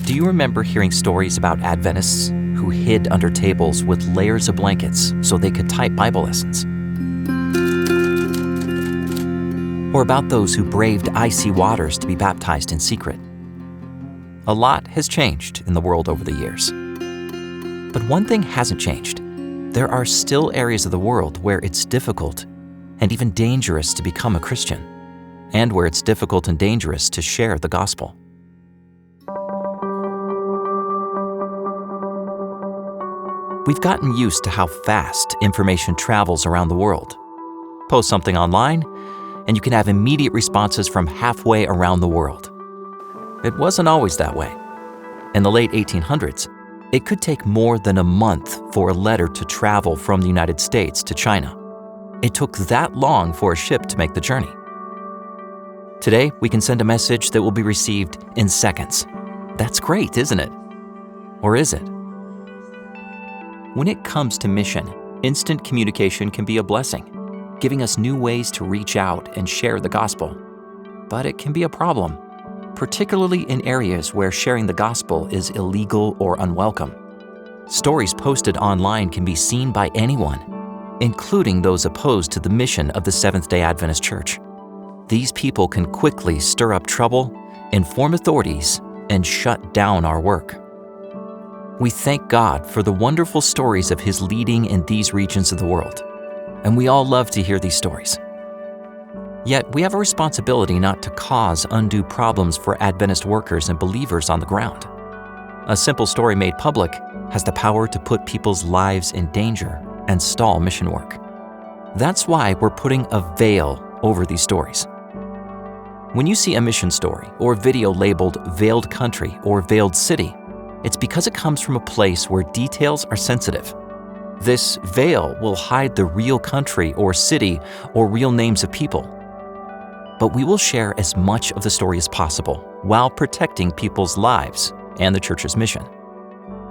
Do you remember hearing stories about Adventists who hid under tables with layers of blankets so they could type Bible lessons? Or about those who braved icy waters to be baptized in secret? A lot has changed in the world over the years. But one thing hasn't changed. There are still areas of the world where it's difficult and even dangerous to become a Christian, and where it's difficult and dangerous to share the gospel. We've gotten used to how fast information travels around the world. Post something online, and you can have immediate responses from halfway around the world. It wasn't always that way. In the late 1800s, it could take more than a month for a letter to travel from the United States to China. It took that long for a ship to make the journey. Today, we can send a message that will be received in seconds. That's great, isn't it? Or is it? When it comes to mission, instant communication can be a blessing, giving us new ways to reach out and share the gospel. But it can be a problem, particularly in areas where sharing the gospel is illegal or unwelcome. Stories posted online can be seen by anyone, including those opposed to the mission of the Seventh-day Adventist Church. These people can quickly stir up trouble, inform authorities, and shut down our work. We thank God for the wonderful stories of His leading in these regions of the world, and we all love to hear these stories. Yet we have a responsibility not to cause undue problems for Adventist workers and believers on the ground. A simple story made public has the power to put people's lives in danger and stall mission work. That's why we're putting a veil over these stories. When you see a mission story or video labeled Veiled Country or Veiled City, it's because it comes from a place where details are sensitive. This veil will hide the real country or city or real names of people. But we will share as much of the story as possible while protecting people's lives and the church's mission.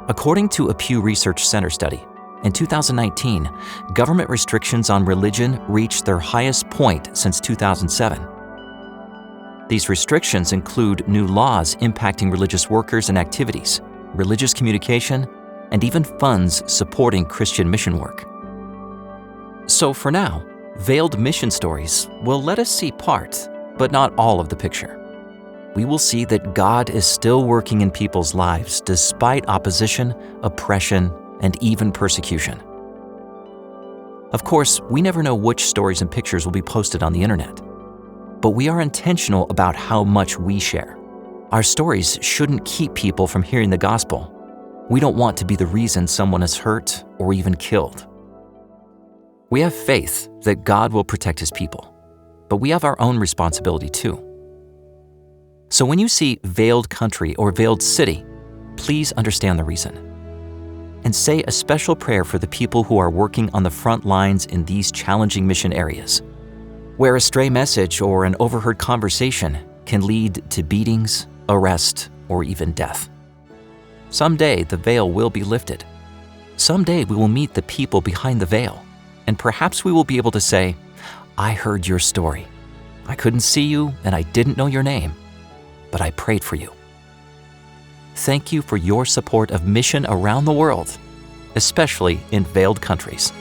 According to a Pew Research Center study, in 2019, government restrictions on religion reached their highest point since 2007. These restrictions include new laws impacting religious workers and activities, religious communication, and even funds supporting Christian mission work. So for now, veiled mission stories will let us see part, but not all of the picture. We will see that God is still working in people's lives despite opposition, oppression, and even persecution. Of course, we never know which stories and pictures will be posted on the internet, but we are intentional about how much we share. Our stories shouldn't keep people from hearing the gospel. We don't want to be the reason someone is hurt or even killed. We have faith that God will protect His people, but we have our own responsibility too. So when you see Veiled Country or Veiled City, please understand the reason. And say a special prayer for the people who are working on the front lines in these challenging mission areas, where a stray message or an overheard conversation can lead to beatings, arrest, or even death. Someday the veil will be lifted. Someday we will meet the people behind the veil, and perhaps we will be able to say, "I heard your story. I couldn't see you and I didn't know your name, but I prayed for you." Thank you for your support of mission around the world, especially in veiled countries.